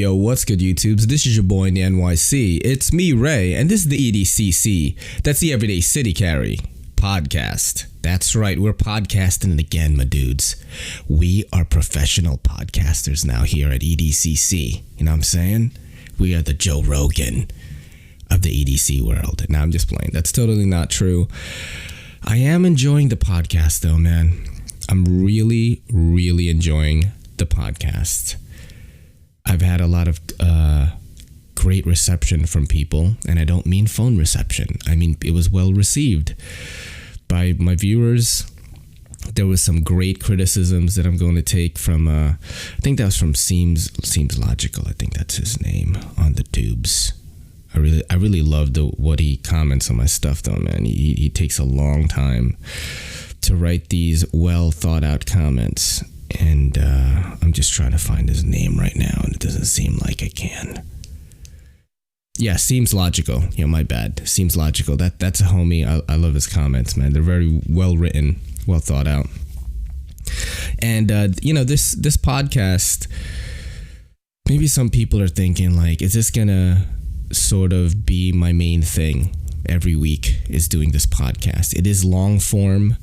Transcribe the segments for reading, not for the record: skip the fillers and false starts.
Yo, what's good, YouTubes? This is your boy in the NYC. It's me, Ray, and this is the EDC C. That's the Everyday City Carry podcast. That's right, we're podcasting it again, my dudes. We are professional podcasters now here at EDC C. You know what I'm saying? We are the Joe Rogan of the EDC world. Now, I'm just playing. That's totally not true. I am enjoying the podcast, though, man. I'm really, really enjoying the podcast. I've had a lot of great reception from people, and I don't mean phone reception. I mean, it was well received by my viewers. There was some great criticisms that I'm going to take from, I think that was from Seems Logical. I think that's his name on the tubes. I really loved what he comments on my stuff, though, man. He takes a long time to write these well thought out comments. And I'm just trying to find his name right now, and it doesn't seem like I can. Yeah, Seems Logical. Yeah, my bad. Seems Logical. That's a homie. I love his comments, man. They're very well written, well thought out. And this podcast, maybe some people are thinking, like, is this gonna sort of be my main thing every week, is doing this podcast? It is long form.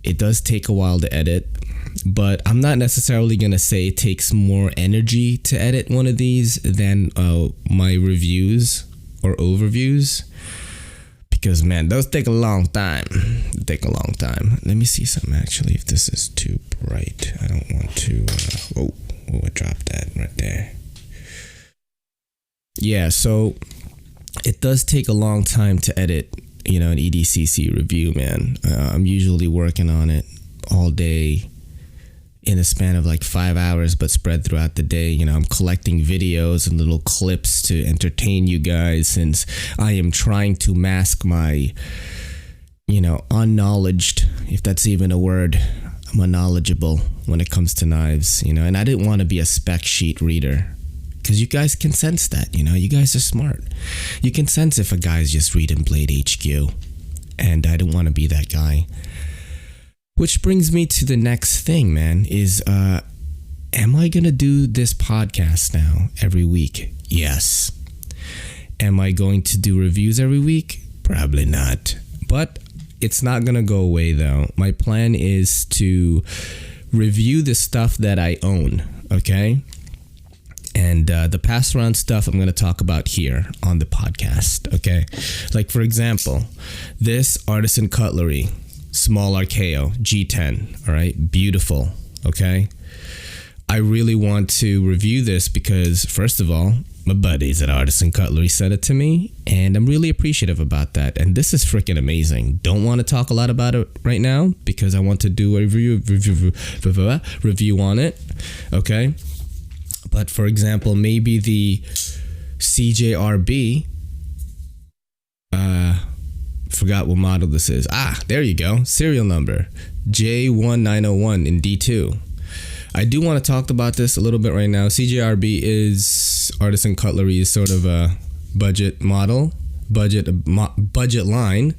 It does take a while to edit, but I'm not necessarily going to say it takes more energy to edit one of these than my reviews or overviews, because, man, those take a long time. Let me see something, actually, if this is too bright. I don't want to... I dropped that right there. Yeah, so it does take a long time to edit, an EDCC review, man. I'm usually working on it all day in a span of like 5 hours, but spread throughout the day. I'm collecting videos and little clips to entertain you guys, since I am trying to mask my, unknowledged, if that's even a word. I'm unknowledgeable when it comes to knives, and I didn't want to be a spec sheet reader. Because you guys can sense that, you guys are smart. You can sense if a guy's just reading Blade HQ. And I don't want to be that guy. Which brings me to the next thing, man, is am I going to do this podcast now every week? Yes. Am I going to do reviews every week? Probably not. But it's not going to go away, though. My plan is to review the stuff that I own, okay? And the pass around stuff I'm going to talk about here on the podcast, okay? Like, for example, this Artisan Cutlery, small RKO, G10, all right? Beautiful, okay? I really want to review this because, first of all, my buddies at Artisan Cutlery sent it to me, and I'm really appreciative about that. And this is freaking amazing. Don't want to talk a lot about it right now because I want to do a review on it, okay? But for example, maybe the CJRB, forgot what model this is. There you go. Serial number J1901 in D2. I do want to talk about this a little bit right now. CJRB is Artisan Cutlery, is sort of a budget model, budget line.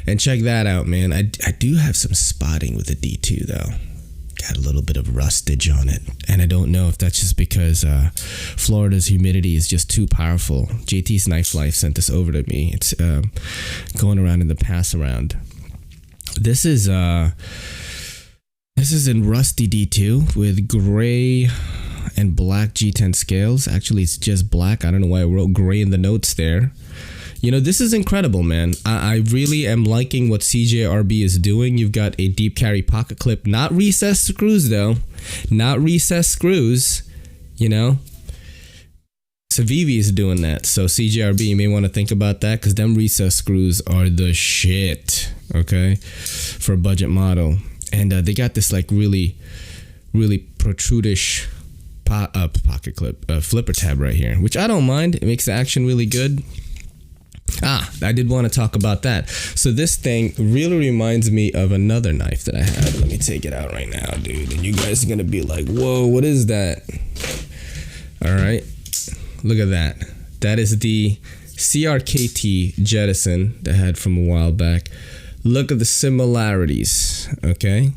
And check that out, man. I do have some spotting with the D2 though. Got a little bit of rustage on it, and I don't know if that's just because Florida's humidity is just too powerful. JT's Knife Life sent this over to me. It's going around in the pass around. This is in rusty D2 with gray and black G10 scales. Actually, it's just black. I don't know why I wrote gray in the notes there. This is incredible, man. I really am liking what CJRB is doing. You've got a deep carry pocket clip, not recessed screws though, not recessed screws, Civivi is doing that. So CJRB, you may want to think about that, because them recessed screws are the shit, okay, for a budget model. And they got this like really, really protrudish pocket clip, flipper tab right here, which I don't mind. It makes the action really good. I did want to talk about that. So this thing really reminds me of another knife that I have. Let me take it out right now, dude. And you guys are going to be like, whoa, what is that? All right. Look at that. That is the CRKT Jettison that I had from a while back. Look at the similarities, okay?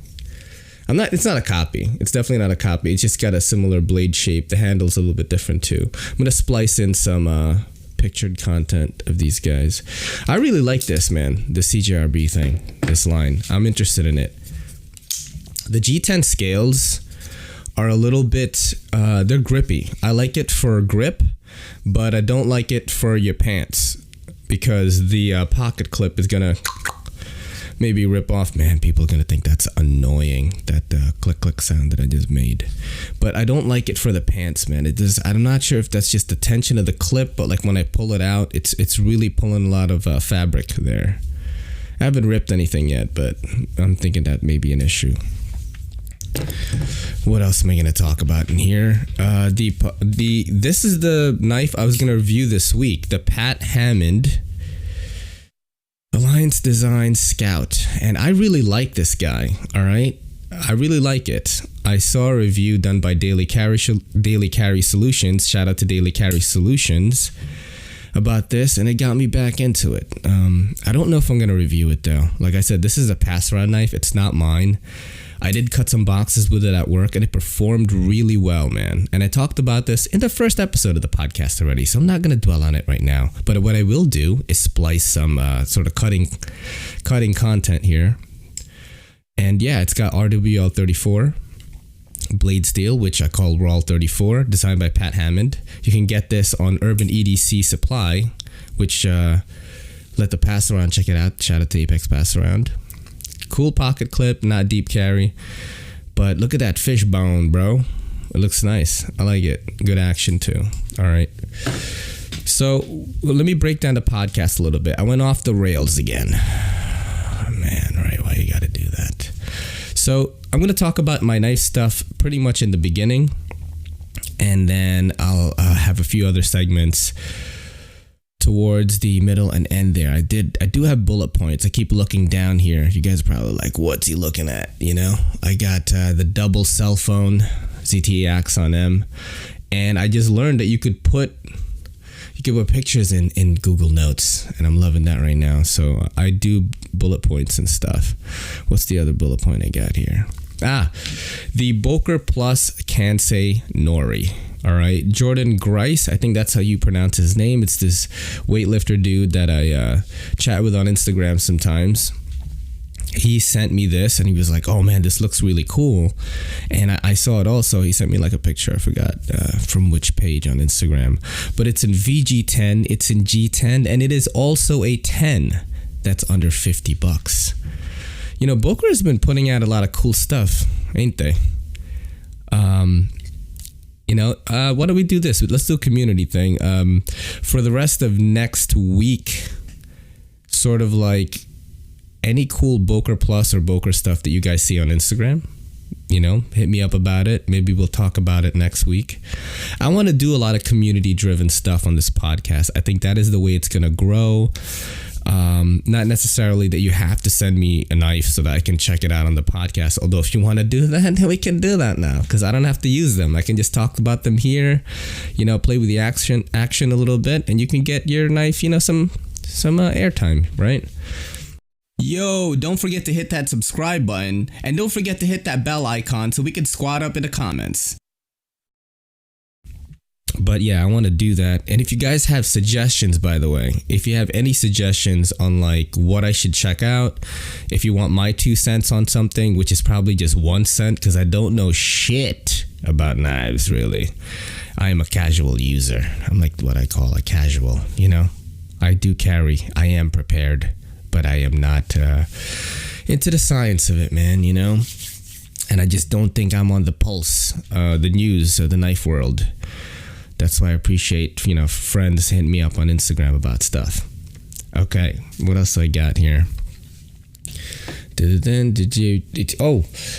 It's not a copy. It's definitely not a copy. It's just got a similar blade shape. The handle's a little bit different too. I'm gonna splice in some pictured content of these guys. I really like this, man. The CJRB thing. This line. I'm interested in it. The G10 Scales are a little bit. They're grippy. I like it for grip, but I don't like it for your pants because the pocket clip is gonna maybe rip off. Man, people are gonna think that's annoying, that click click sound that I just made. But I don't like it for the pants, man. I'm not sure if that's just the tension of the clip, but like when I pull it out, it's really pulling a lot of fabric there. I haven't ripped anything yet, but I'm thinking that may be an issue. What else am I gonna talk about in here? This is the knife I was gonna review this week, the Pat Hammond Alliance Design Scout, and I really like this guy. All right, I really like it. I saw a review done by Daily Carry Solutions. Shout out to Daily Carry Solutions about this, and it got me back into it. I don't know if I'm gonna review it though. Like I said, this is a pass around knife. It's not mine. I did cut some boxes with it at work, and it performed really well, man. And I talked about this in the first episode of the podcast already, so I'm not going to dwell on it right now. But what I will do is splice some sort of cutting content here. And yeah, it's got RWL 34 blade steel, which I call Raw 34, designed by Pat Hammond. You can get this on Urban EDC Supply, which let the pass around check it out. Shout out to Apex Pass Around. Cool pocket clip, not deep carry, but look at that fish bone, bro. It looks nice. I like it. Good action too. All right. So let me break down the podcast a little bit. I went off the rails again. Oh, man, right? Why you got to do that? So I'm going to talk about my knife stuff pretty much in the beginning, and then I'll have a few other segments towards the middle and end there. I do have bullet points. I keep looking down here. You guys are probably like, what's he looking at? You know, I got the double cell phone ZTE Axon M, and I just learned that you could put pictures in Google Notes, and I'm loving that right now. So I do bullet points and stuff. What's the other bullet point I got here? The Boker Plus Kansei Nori. All right, Jordan Grice, I think that's how you pronounce his name. It's this weightlifter dude that I chat with on Instagram sometimes. He sent me this, and he was like, oh man, this looks really cool. And I saw it also. He sent me like a picture. I forgot from which page on Instagram. But it's in VG10, it's in G10, and it is also a 10 that's under $50. You know, Boker has been putting out a lot of cool stuff, ain't they? You know, why don't we do this? Let's do a community thing. For the rest of next week, sort of like any cool Boker Plus or Boker stuff that you guys see on Instagram, you know, hit me up about it. Maybe we'll talk about it next week. I want to do a lot of community-driven stuff on this podcast. I think that is the way it's going to grow. Not necessarily that you have to send me a knife so that I can check it out on the podcast. Although if you want to do that, then we can do that now, because I don't have to use them. I can just talk about them here, you know, play with the action a little bit, and you can get your knife, you know, some airtime, right? Yo, don't forget to hit that subscribe button, and don't forget to hit that bell icon so we can squad up in the comments. But yeah, I want to do that. And if you guys have suggestions, by the way, if you have any suggestions on like what I should check out, if you want my 2 cents on something, which is probably just 1 cent, because I don't know shit about knives, really. I am a casual user. I'm like what I call a casual, you know. I do carry. I am prepared, but I am not into the science of it, man, you know. And I just don't think I'm on the pulse, the news of the knife world. That's why I appreciate, you know, friends hitting me up on Instagram about stuff. Okay, what else I got here? I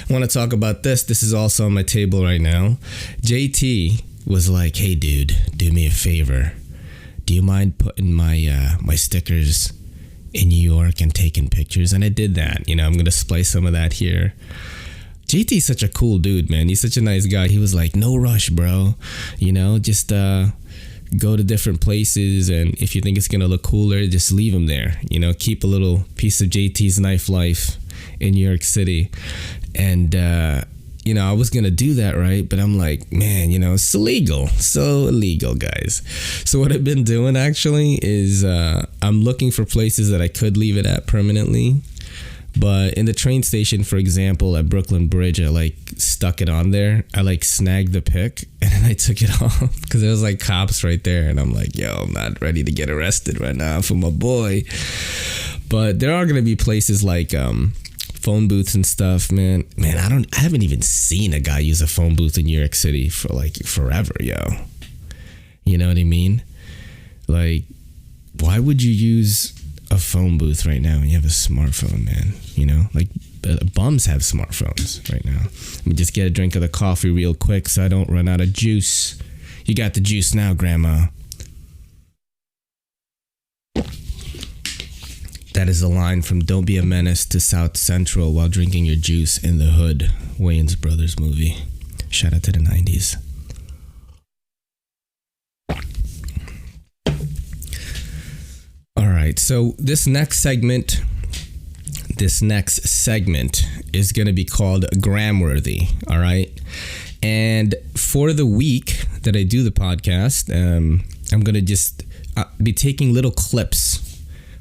want to talk about this. This is also on my table right now. JT was like, hey, dude, do me a favor. Do you mind putting my stickers in New York and taking pictures? And I did that. You know, I'm going to splice some of that here. JT's such a cool dude, man. He's such a nice guy. He was like, no rush, bro. You know, just go to different places, and if you think it's going to look cooler, just leave them there. You know, keep a little piece of JT's knife life in New York City. And I was gonna do that, right? But I'm like, man, it's illegal. So illegal, guys. So what I've been doing actually is I'm looking for places that I could leave it at permanently. But in the train station, for example, at Brooklyn Bridge, I like stuck it on there. I like snagged the pick and then I took it off because there was like cops right there. And I'm like, yo, I'm not ready to get arrested right now for my boy. But there are going to be places like phone booths and stuff, man. I haven't even seen a guy use a phone booth in New York City for like forever, yo. You know what I mean? Like, why would you use a phone booth right now when you have a smartphone, man? Like bums have smartphones right now. Let me just get a drink of the coffee real quick so I don't run out of juice. You got the juice now, Grandma. That is a line from Don't Be a Menace to South Central while drinking your juice in the hood, Wayans Brothers movie. Shout out to the 90s. All right, so this next segment is going to be called Gramworthy, all right? And for the week that I do the podcast, I'm going to just be taking little clips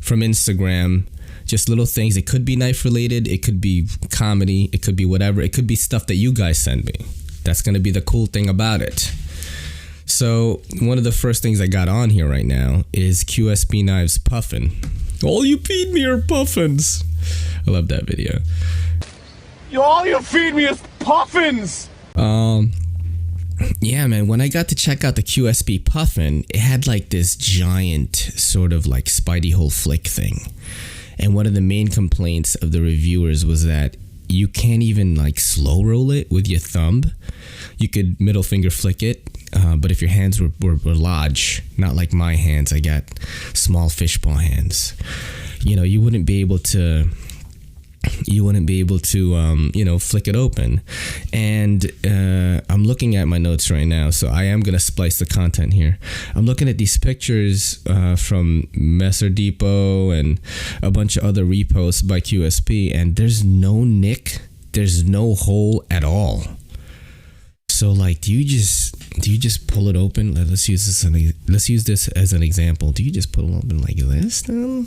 from Instagram, just little things. It could be knife related, it could be comedy, it could be whatever. It could be stuff that you guys send me. That's going to be the cool thing about it. So one of the first things I got on here right now is QSB Knives Puffin. All you feed me are puffins. I love that video. All you feed me is puffins. Yeah, man, when I got to check out the QSB Puffin, it had like this giant sort of like Spidey hole flick thing. And one of the main complaints of the reviewers was that you can't even like slow roll it with your thumb. You could middle finger flick it, but if your hands were large, not like my hands, I got small fishbowl hands, you wouldn't be able to flick it open. And I'm looking at my notes right now, so I am going to splice the content here. I'm looking at these pictures from Messer Depot and a bunch of other reposts by QSP, and there's no nick, there's no hole at all. So like, do you just pull it open? Let's use this as an example. Do you just pull it open like this though?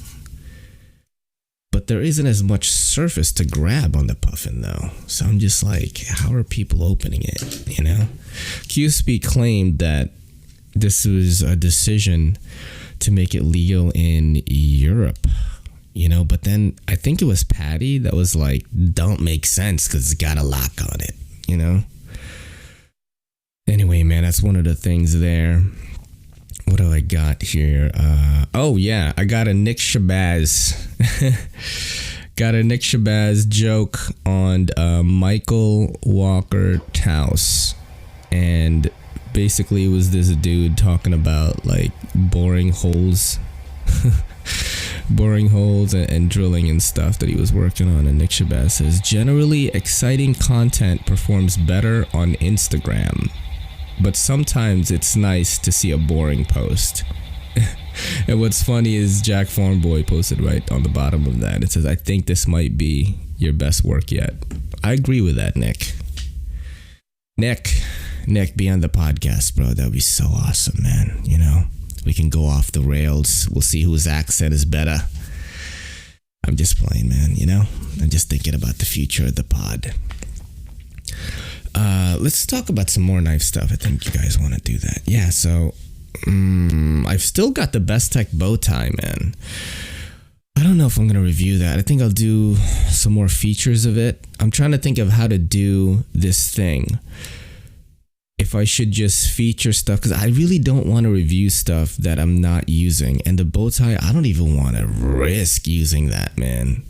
But there isn't as much surface to grab on the Puffin though. So I'm just like, how are people opening it? QSB claimed that this was a decision to make it legal in Europe, but then I think it was Patty that was like, don't make sense because it's got a lock on it, Anyway, man, that's one of the things there. What do I got here? Oh, yeah, I got a Nick Shabazz. Got a Nick Shabazz joke on Michael Walker Taus. And basically it was this dude talking about like boring holes. Boring holes and drilling and stuff that he was working on. And Nick Shabazz says, generally exciting content performs better on Instagram. But sometimes it's nice to see a boring post. And what's funny is Jack Farmboy posted right on the bottom of that. It says, I think this might be your best work yet. I agree with that, Nick. Nick, be on the podcast, bro. That'd be so awesome, man. We can go off the rails. We'll see whose accent is better. I'm just playing, man, I'm just thinking about the future of the pod. Let's talk about some more knife stuff. I think you guys want to do that. Yeah, so I've still got the Best Tech bow tie, man. I don't know if I'm going to review that. I think I'll do some more features of it. I'm trying to think of how to do this thing. If I should just feature stuff, because I really don't want to review stuff that I'm not using. And the bow tie, I don't even want to risk using that, man.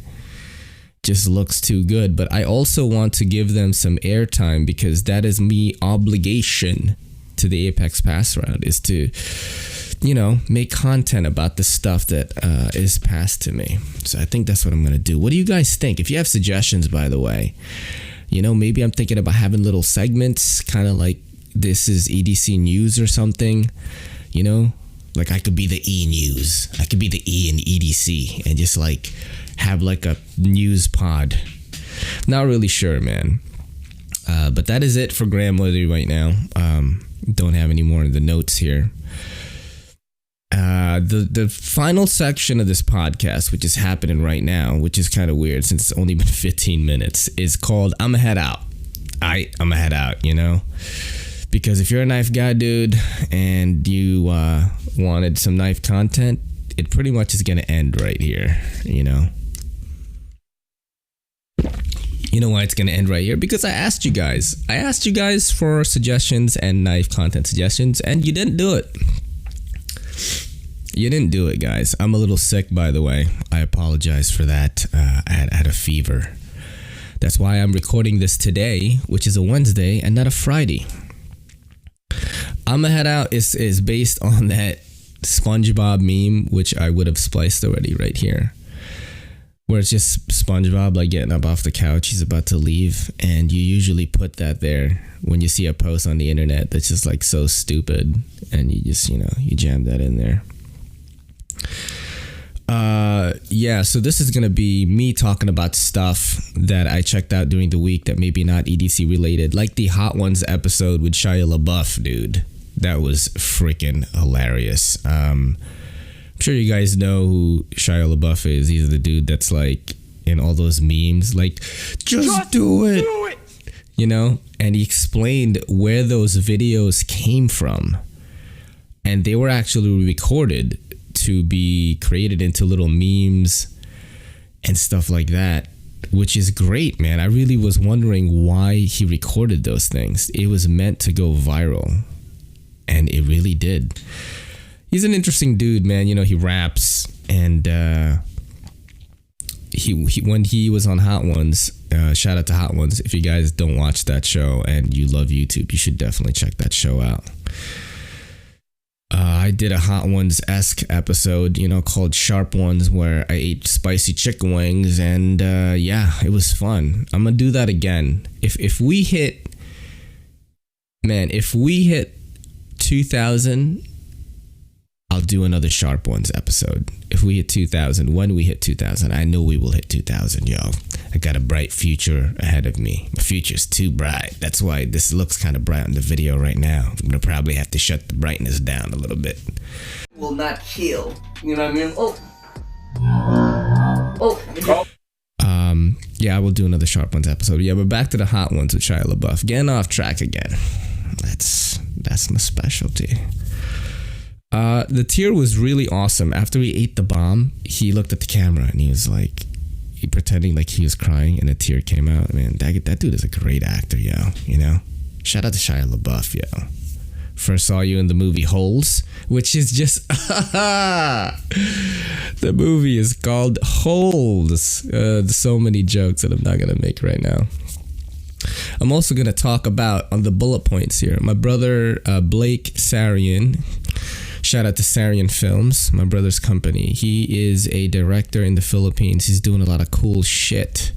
Just looks too good. But I also want to give them some airtime because that is me obligation to the Apex Pass Round, is to make content about the stuff that is passed to me. So I think that's what I'm going to do. What do you guys think? If you have suggestions, by the way, maybe I'm thinking about having little segments, kind of like this is EDC News or something, like I could be the E News. I could be the E in EDC and just like have like a news pod Not really sure, man. But that is it for grandmother right now. Don't have any more in the notes here. The final section of this podcast, which is happening right now, which is kind of weird since it's only been 15 minutes, is called Imma Head Out. Imma Head Out, you know? Because if you're a knife guy, dude, and you wanted some knife content, it pretty much is going to end right here, you know? You know why it's going to end right here? Because I asked you guys. I asked you guys for suggestions and knife content suggestions, and you didn't do it. You didn't do it, guys. I'm a little sick, by the way. I apologize for that. I had a fever. That's why I'm recording this today, which is a Wednesday and not a Friday. Imma Head Out is based on that SpongeBob meme, which I would have spliced already right here. Where it's just SpongeBob like getting up off the couch, he's about to leave, and you usually put that there when you see a post on the internet that's just like so stupid, and you just, you know, you jam that in there. Yeah, so this is gonna be me talking about stuff that I checked out during the week that maybe not EDC related, like the Hot Ones episode with Shia LaBeouf, dude. That was freaking hilarious. I'm sure you guys know who Shia LaBeouf is. He's the dude that's like in all those memes, like, just do it. You know? And he explained where those videos came from. And they were actually recorded to be created into little memes and stuff like that, which is great, man. I really was wondering why he recorded those things. It was meant to go viral, and it really did. He's an interesting dude, man. You know, he raps, and he when he was on Hot Ones, shout out to Hot Ones. If you guys don't watch that show and you love YouTube, you should definitely check that show out. I did a Hot Ones-esque episode, you know, called Sharp Ones, where I ate spicy chicken wings, and yeah, it was fun. I'm gonna do that again. If we hit 2,000, I'll do another Sharp Ones episode. If we hit 2,000, when we hit 2,000, I know we will hit 2,000, yo. I got a bright future ahead of me. My future's too bright. That's why this looks kind of bright on the video right now. I'm gonna probably have to shut the brightness down a little bit. Will not kill. You know what I mean? Yeah, I will do another Sharp Ones episode. Yeah, but back to the Hot Ones with Shia LaBeouf. Getting off track again. That's my specialty. The tier was really awesome. After he ate the bomb, he looked at the camera and he was like, pretending like he was crying, and a tear came out. Man, that dude is a great actor, yo. You know, shout out to Shia LaBeouf, yo. First saw you in the movie Holes, which is just the movie is called Holes. There's so many jokes that I'm not gonna make right now. I'm also gonna talk about on the bullet points here. My brother Blake Sarian. Shout out to Sarian Films, my brother's company. He is a director in the Philippines. He's doing a lot of cool shit.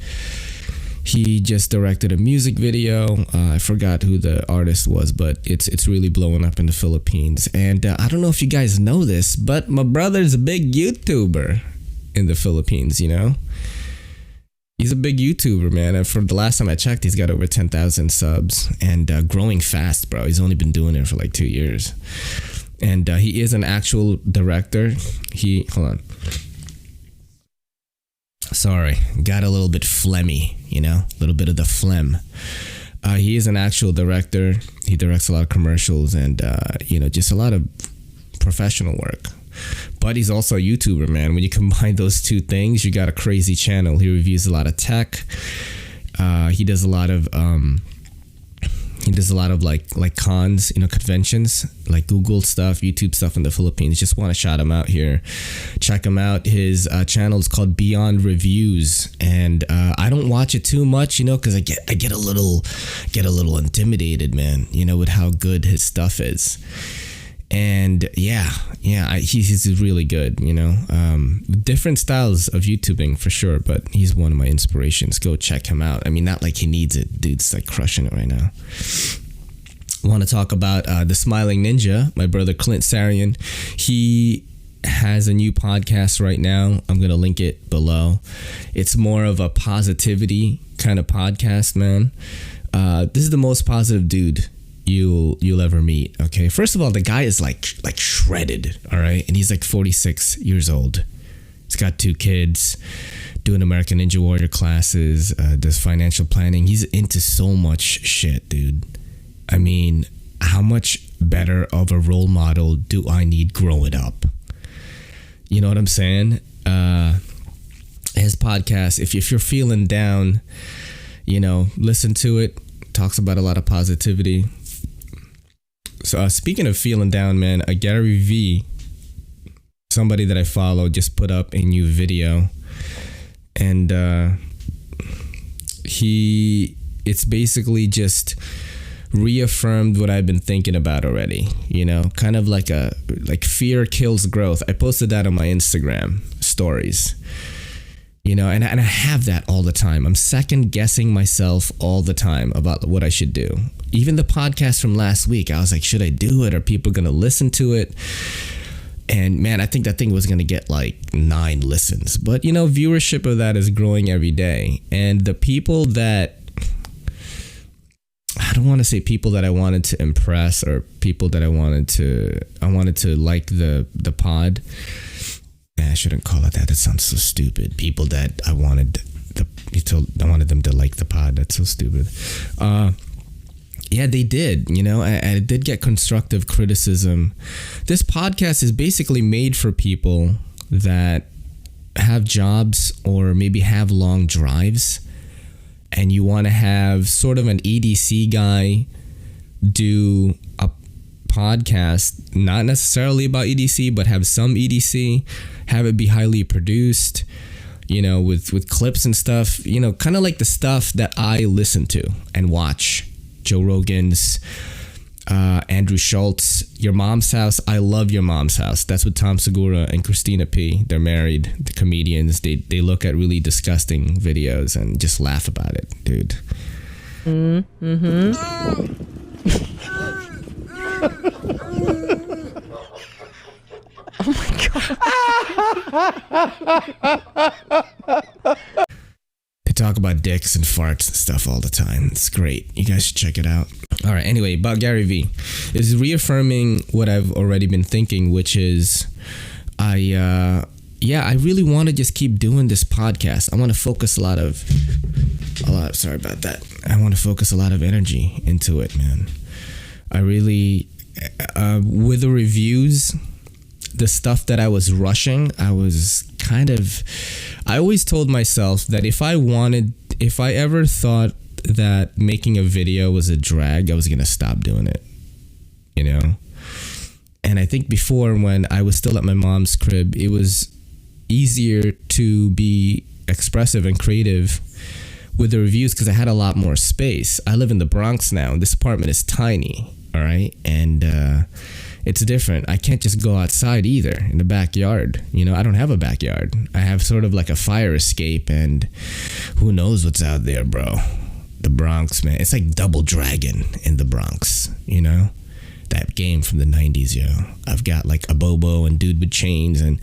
He just directed a music video. I forgot who the artist was, but it's really blowing up in the Philippines. And I don't know if you guys know this, but my brother's a big YouTuber in the Philippines, you know? He's a big YouTuber, man. And for the last time I checked, he's got over 10,000 subs and growing fast, bro. He's only been doing it for like 2 years. And he is an actual director. Hold on. Sorry, got a little bit phlegmy, you know, a little bit of the phlegm. He is an actual director. He directs a lot of commercials and, you know, just a lot of professional work. But he's also a YouTuber, man. When you combine those two things, you got a crazy channel. He reviews a lot of tech. He does a lot of like cons, you know, conventions, like Google stuff, YouTube stuff in the Philippines. Just want to shout him out here. Check him out. His channel is called Beyond Reviews, and I don't watch it too much, you know, because I get a little intimidated, man, you know, with how good his stuff is. And he's really good, you know. Different styles of YouTubing for sure, but he's one of my inspirations. Go check him out. I mean, not like he needs it. Dude's like crushing it right now. I want to talk about the Smiling Ninja, my brother Clint Sarian. He has a new podcast right now. I'm going to link it below. It's more of a positivity kind of podcast, man. This is the most positive dude you'll ever meet. Okay, first of all, the guy is like shredded, all right, and he's like 46 years old. He's got 2 kids, doing American Ninja Warrior classes, does financial planning. He's into so much shit, dude. I mean, how much better of a role model do I need growing up? You know what I'm saying? His podcast, if you're feeling down, you know, listen to it. Talks about a lot of positivity. So speaking of feeling down, man, Gary V, somebody that I follow, just put up a new video, and it's basically just reaffirmed what I've been thinking about already, you know, kind of like fear kills growth. I posted that on my Instagram stories, you know, and I have that all the time. I'm second guessing myself all the time about what I should do. Even the podcast from last week, I was like, should I do it? Are people going to listen to it? And man, I think that thing was going to get like 9 listens. But, you know, viewership of that is growing every day. And the people that, I don't want to say people that I wanted to impress or people that I wanted to like the pod. I shouldn't call it that. That sounds so stupid. People that I wanted them to like the pod. That's so stupid. Yeah, they did, you know, I did get constructive criticism. This podcast is basically made for people that have jobs or maybe have long drives, and you want to have sort of an EDC guy do a podcast, not necessarily about EDC, but have some EDC, have it be highly produced, you know, with clips and stuff, you know, kind of like the stuff that I listen to and watch. Joe Rogan's, Andrew Schultz, Your Mom's House. I love Your Mom's House. That's with Tom Segura and Christina P. They're married, the comedians. They look at really disgusting videos and just laugh about it, dude. Mm-hmm. Oh my God. They talk about dicks and farts and stuff all the time. It's great. You guys should check it out. All right. Anyway, about Gary V. Is reaffirming what I've already been thinking, which is I really want to just keep doing this podcast. I want to focus sorry about that. I want to focus a lot of energy into it, man. I really, with the reviews, the stuff that I was rushing, I always told myself that if I ever thought that making a video was a drag, I was going to stop doing it, you know? And I think before, when I was still at my mom's crib, it was easier to be expressive and creative with the reviews because I had a lot more space. I live in the Bronx now, and this apartment is tiny, all right? And it's different. I can't just go outside either in the backyard. You know, I don't have a backyard. I have sort of like a fire escape, and who knows what's out there, bro. The Bronx, man. It's like Double Dragon in the Bronx, you know? That game from the 90s, yo. I've got like a Bobo and dude with chains, and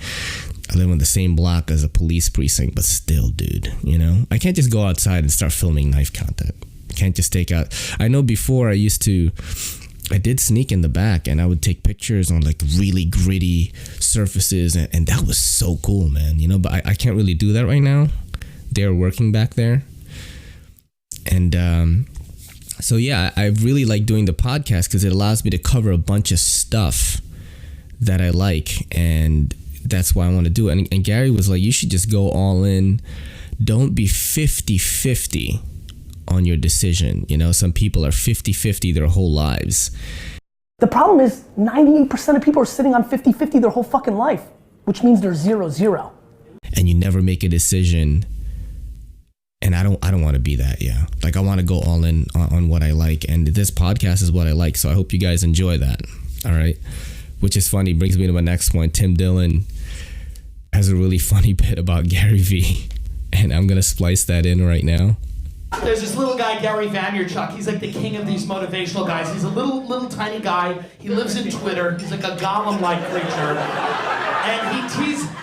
I live on the same block as a police precinct, but still, dude, you know? I can't just go outside and start filming knife content. I can't just take out... I know before I did sneak in the back, and I would take pictures on like really gritty surfaces, and that was so cool, man, you know? But I can't really do that right now. They're working back there. And so yeah, I really like doing the podcast because it allows me to cover a bunch of stuff that I like, and that's why I want to do it. And Gary was like, you should just go all in. Don't be 50-50 on your decision. You know, some people are 50-50 their whole lives. The problem is 98% of people are sitting on 50-50 their whole fucking life, which means they're 0-0. And you never make a decision. And I don't want to be that, yeah. Like, I want to go all in on what I like, and this podcast is what I like, so I hope you guys enjoy that, all right? Which is funny, brings me to my next point. Tim Dillon has a really funny bit about Gary V, and I'm going to splice that in right now. There's this little guy, Gary Vaynerchuk. He's like the king of these motivational guys. He's a little tiny guy. He lives in Twitter. He's like a golem-like creature. And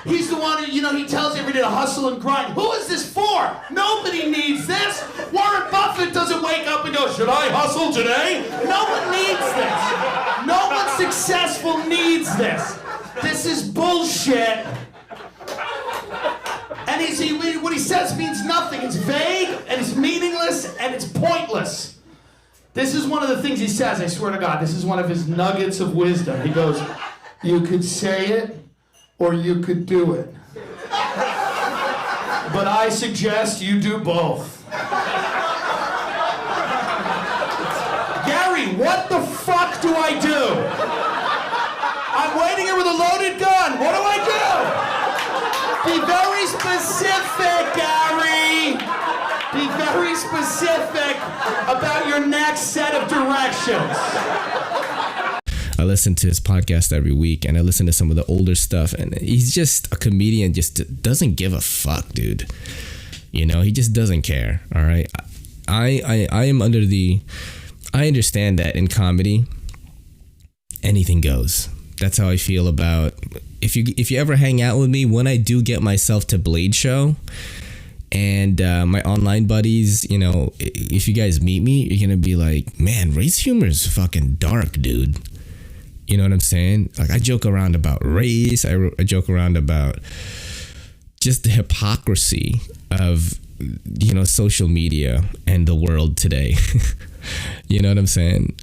he's the one who, he tells everybody to hustle and grind. Who is this for? Nobody needs this. Warren Buffett doesn't wake up and go, should I hustle today? No one needs this. No one successful needs this. This is bullshit. And what he says means nothing. It's vague, and it's meaningless, and it's pointless. This is one of the things he says, I swear to God. This is one of his nuggets of wisdom. He goes, you could say it, or you could do it. But I suggest you do both. Gary, what the fuck do I do? I'm waiting here with a loaded gun. What do I do? Be very specific, Gary. Be very specific about your next set of directions. I listen to his podcast every week, and I listen to some of the older stuff, and he's just a comedian, just doesn't give a fuck, dude. He just doesn't care. All right. I am I understand that in comedy, anything goes. That's how I feel about if you ever hang out with me when I do get myself to Blade Show, and my online buddies, if you guys meet me, you're gonna be like, man, race humor is fucking dark, dude. You know what I'm saying? Like, I joke around about race. I joke around about just the hypocrisy of social media and the world today. You know what I'm saying?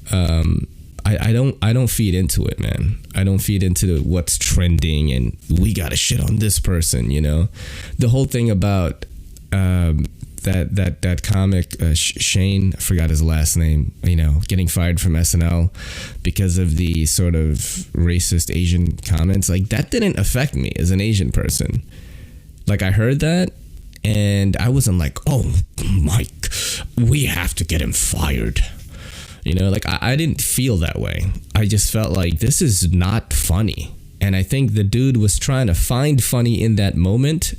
I don't feed into it, man. I don't feed into what's trending and we gotta shit on this person. The whole thing about that comic Shane, I forgot his last name, getting fired from SNL because of the sort of racist Asian comments. Like, that didn't affect me as an Asian person. Like, I heard that and I wasn't like, oh, Mike, we have to get him fired. I didn't feel that way. I just felt like this is not funny. And I think the dude was trying to find funny in that moment,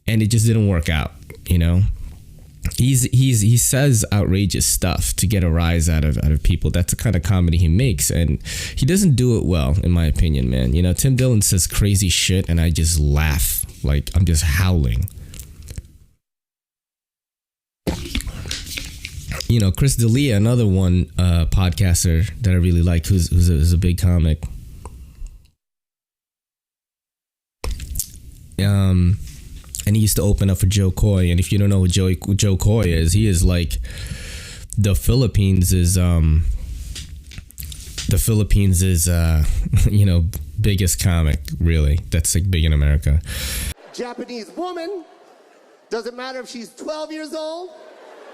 and it just didn't work out. He says outrageous stuff to get a rise out of people. That's the kind of comedy he makes, and he doesn't do it well, in my opinion, man. Tim Dillon says crazy shit, and I just laugh like I'm just howling. Chris D'Elia, another one podcaster that I really like, who's a big comic. And he used to open up for Joe Coy. And if you don't know who Joe Coy is, he is like the Philippines is biggest comic, really, that's like big in America. Japanese woman, doesn't matter if she's 12 years old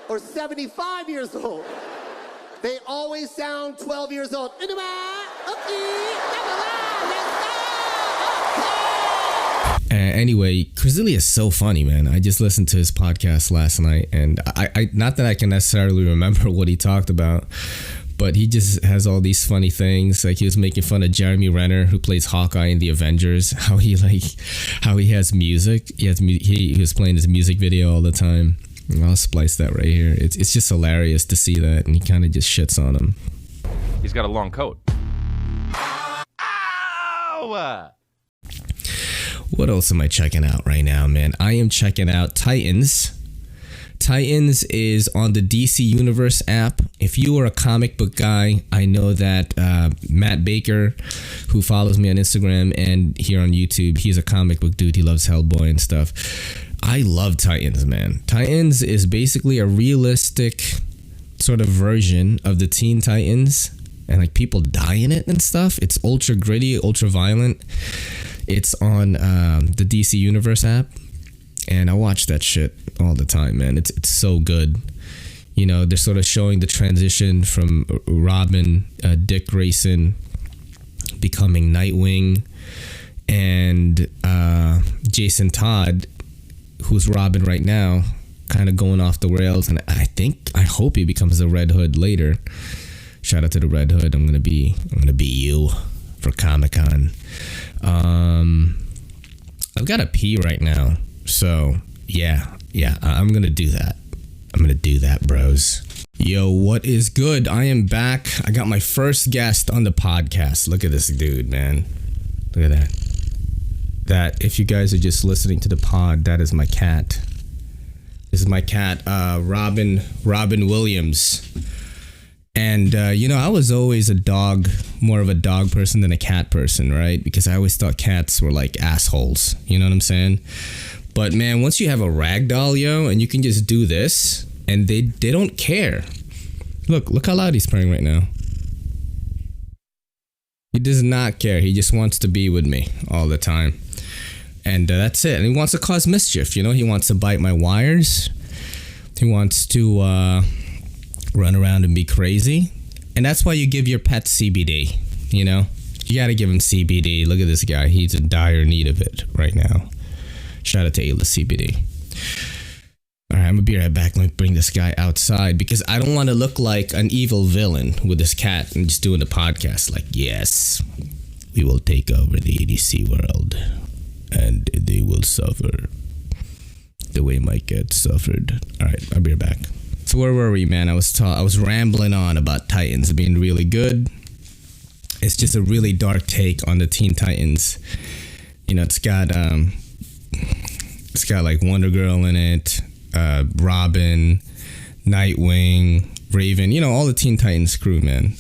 or 75 years old. They always sound 12 years old. Anyway, Cris Ealy is so funny, man. I just listened to his podcast last night, and I not that I can necessarily remember what he talked about, but he just has all these funny things. Like, he was making fun of Jeremy Renner, who plays Hawkeye in the Avengers, how he has music. He was playing his music video all the time. I'll splice that right here. It's just hilarious to see that, and he kind of just shits on him. He's got a long coat. Ow! What else am I checking out right now, man? I am checking out Titans. Titans is on the DC Universe app. If you are a comic book guy, I know that Matt Baker, who follows me on Instagram and here on YouTube, he's a comic book dude. He loves Hellboy and stuff. I love Titans, man. Titans is basically a realistic sort of version of the Teen Titans, and like people die in it and stuff. It's ultra gritty, ultra violent. It's on the DC Universe app, and I watch that shit all the time, man. It's so good. They're sort of showing the transition from Robin, Dick Grayson, becoming Nightwing, and Jason Todd, who's Robin right now, kind of going off the rails, and I hope he becomes the Red Hood later. Shout out to the Red Hood. I'm gonna be you for Comic-Con. I've got to pee right now, so yeah, I'm gonna do that. I'm gonna do that, bros. Yo, what is good? I am back. I got my first guest on the podcast. Look at this dude, man. Look at that. that if you guys are just listening to the pod, that is my cat. This is my cat, Robin Williams. And, I was always more of a dog person than a cat person, right? Because I always thought cats were like assholes. You know what I'm saying? But, man, once you have a rag doll, and you can just do this, and they don't care. Look how loud he's purring right now. He does not care. He just wants to be with me all the time. And that's it. And he wants to cause mischief, He wants to bite my wires. He wants to run around and be crazy. And that's why you give your pet CBD, You got to give him CBD. Look at this guy. He's in dire need of it right now. Shout out to Ayla CBD. All right, I'm going to be right back. Let me bring this guy outside because I don't want to look like an evil villain with this cat and just doing the podcast like, yes, we will take over the EDC world and they will suffer the way my cat suffered. All right, I'll be right back. So where were we, man? I was rambling on about Titans being really good. It's just a really dark take on the Teen Titans. It's got like Wonder Girl in it. Robin, Nightwing, Raven, all the Teen Titans crew, man.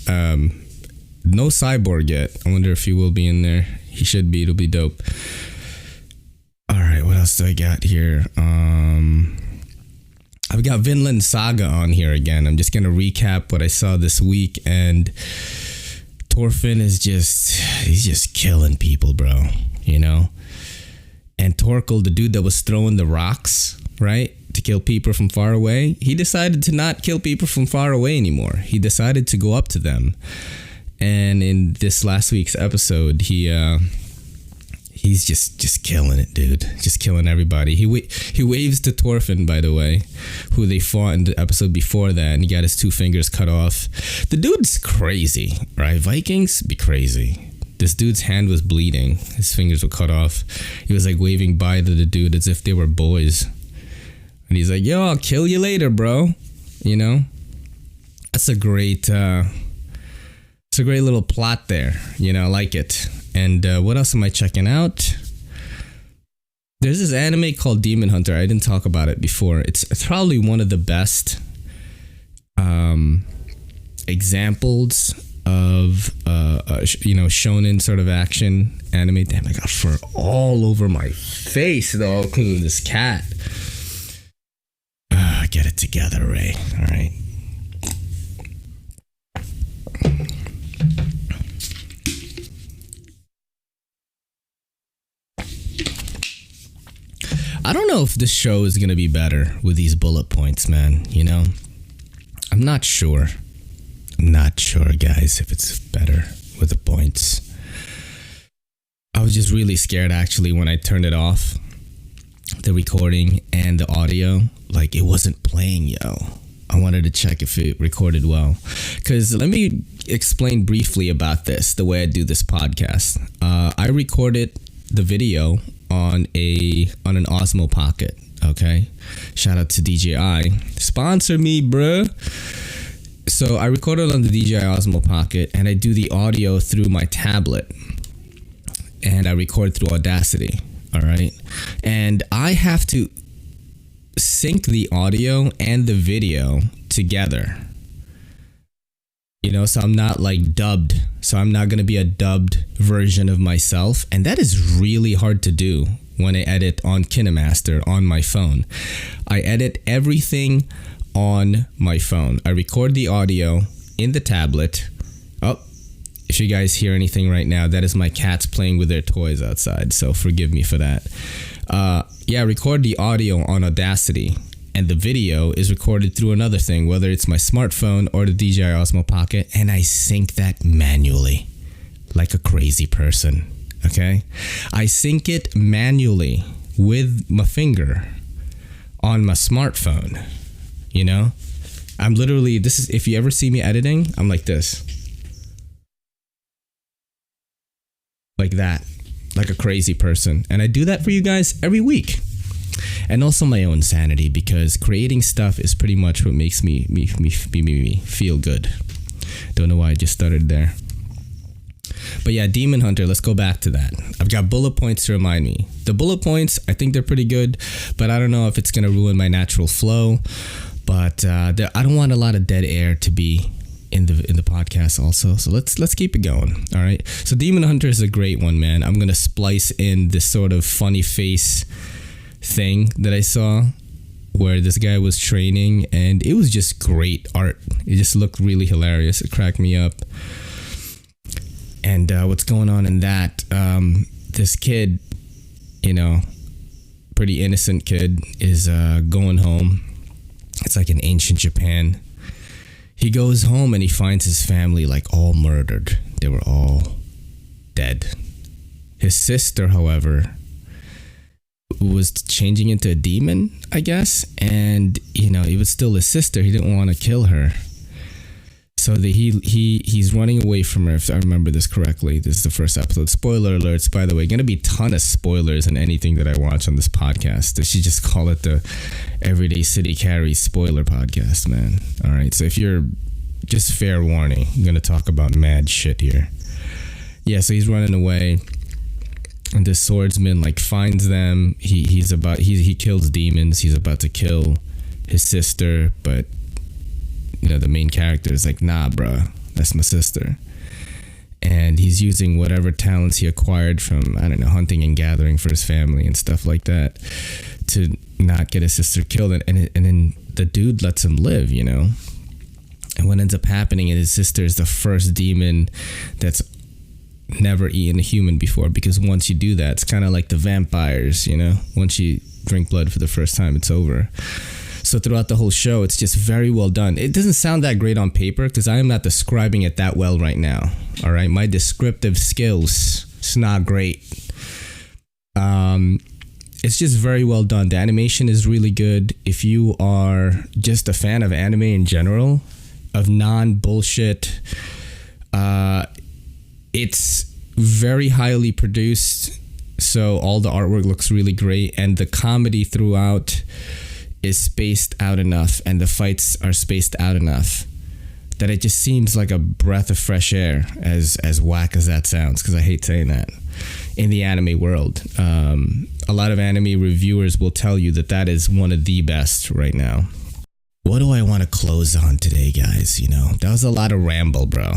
No Cyborg yet. I wonder if he will be in there. He should be. It'll be dope. All right, what else do I got here? I've got Vinland Saga on here again. I'm just gonna recap what I saw this week, and Thorfinn is he's just killing people, bro. And Torkel, the dude that was throwing the rocks, right, to kill people from far away, he decided to not kill people from far away anymore. He decided to go up to them. And in this last week's episode, he's just killing it, dude. Just killing everybody. He waves to Thorfinn, by the way, who they fought in the episode before that, and he got his 2 fingers cut off. The dude's crazy, right? Vikings be crazy. This dude's hand was bleeding. His fingers were cut off. He was like waving bye to the dude as if they were boys. And he's like, yo, I'll kill you later, bro. That's a great little plot there. I like it. And what else am I checking out? There's this anime called Demon Hunter. I didn't talk about it before. It's probably one of the best examples of shonen sort of action anime. Damn, I got fur all over my face though because of this cat. Get it together, Ray. All right. I don't know if this show is gonna be better with these bullet points, man. I'm not sure. Guys, if it's better with the points. I was just really scared actually when I turned it off, the recording and the audio, like it wasn't playing, I wanted to check if it recorded well. Because let me explain briefly about this, the way I do this podcast. I recorded the video on an Osmo Pocket, okay? Shout out to DJI. Sponsor me, bruh. So I recorded on the DJI Osmo Pocket, and I do the audio through my tablet, and I record through Audacity, all right? And I have to sync the audio and the video together, so I'm not like dubbed. So I'm not going to be a dubbed version of myself, and that is really hard to do when I edit on KineMaster on my phone. I edit everything on my phone. I record the audio in the tablet. Oh, if you guys hear anything right now, that is my cats playing with their toys outside, so forgive me for that. I record the audio on Audacity, and the video is recorded through another thing, whether it's my smartphone or the DJI Osmo Pocket, and I sync that manually like a crazy person, okay? I sync it manually with my finger on my smartphone. I'm literally, if you ever see me editing, I'm like this. Like that. Like a crazy person. And I do that for you guys every week. And also my own sanity, because creating stuff is pretty much what makes me feel good. Don't know why I just stuttered there. But yeah, Demon Hunter, let's go back to that. I've got bullet points to remind me. The bullet points, I think they're pretty good, but I don't know if it's going to ruin my natural flow. But I don't want a lot of dead air to be in the podcast also. So let's keep it going. All right. So Demon Hunter is a great one, man. I'm going to splice in this sort of funny face thing that I saw where this guy was training, and it was just great art. It just looked really hilarious. It cracked me up. And what's going on in that? This kid, pretty innocent kid, is going home. It's like in ancient Japan. He goes home and he finds his family like all murdered. They were all dead. His sister, however, was changing into a demon, I guess. And, it was still his sister. He didn't want to kill her. So he's running away from her, if I remember this correctly. This is the first episode. Spoiler alerts, by the way. Going to be a ton of spoilers in anything that I watch on this podcast. They should just call it the Everyday City Carry Spoiler Podcast, man. All right, so if you're just fair warning, I'm going to talk about mad shit here. Yeah, so he's running away, and this swordsman finds them. He kills demons. He's about to kill his sister, but the main character is like, nah, bro, that's my sister. And he's using whatever talents he acquired from, I don't know, hunting and gathering for his family and stuff like that to not get his sister killed. And then the dude lets him live, And what ends up happening is his sister is the first demon that's never eaten a human before, because once you do that, it's kind of like the vampires, Once you drink blood for the first time, it's over. So throughout the whole show, it's just very well done. It doesn't sound that great on paper because I am not describing it that well right now. All right, my descriptive skills, it's not great. It's just very well done. The animation is really good. If you are just a fan of anime in general, of non-bullshit, it's very highly produced. So all the artwork looks really great, and the comedy throughout is spaced out enough, and the fights are spaced out enough that it just seems like a breath of fresh air, as whack as that sounds, because I hate saying that, in the anime world. A lot of anime reviewers will tell you that is one of the best right now. What do I want to close on today, guys? That was a lot of ramble, bro.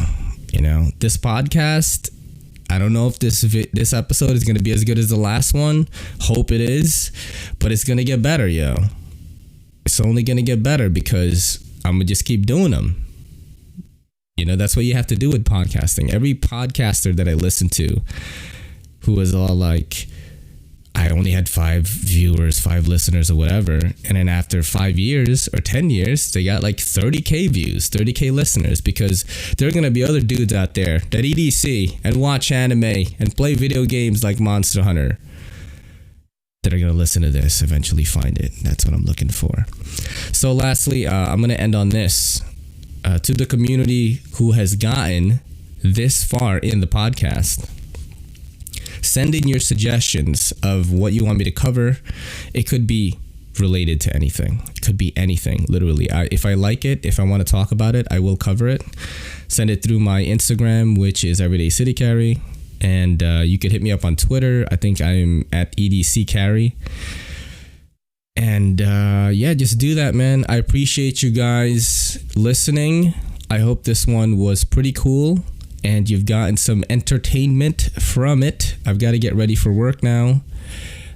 This podcast, I don't know if this episode is going to be as good as the last one. Hope it is, but it's going to get better, yo. It's only going to get better because I'm going to just keep doing them. That's what you have to do with podcasting. Every podcaster that I listen to who was all like, I only had 5 viewers, 5 listeners or whatever. And then after 5 years or 10 years, they got like 30K views, 30K listeners, because there are going to be other dudes out there that EDC and watch anime and play video games like Monster Hunter that are going to listen to this, eventually find it. That's what I'm looking for. So lastly, I'm going to end on this. To the community who has gotten this far in the podcast, send in your suggestions of what you want me to cover. It could be related to anything. It could be anything, literally. If I like it, if I want to talk about it, I will cover it. Send it through my Instagram, which is Everyday City Carry. And you could hit me up on Twitter. I think I'm at EDC Carry. And just do that, man. I appreciate you guys listening. I hope this one was pretty cool and you've gotten some entertainment from it. I've got to get ready for work now.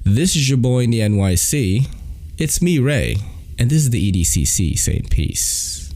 This is your boy in the NYC. It's me, Ray. And this is the EDC C saying peace.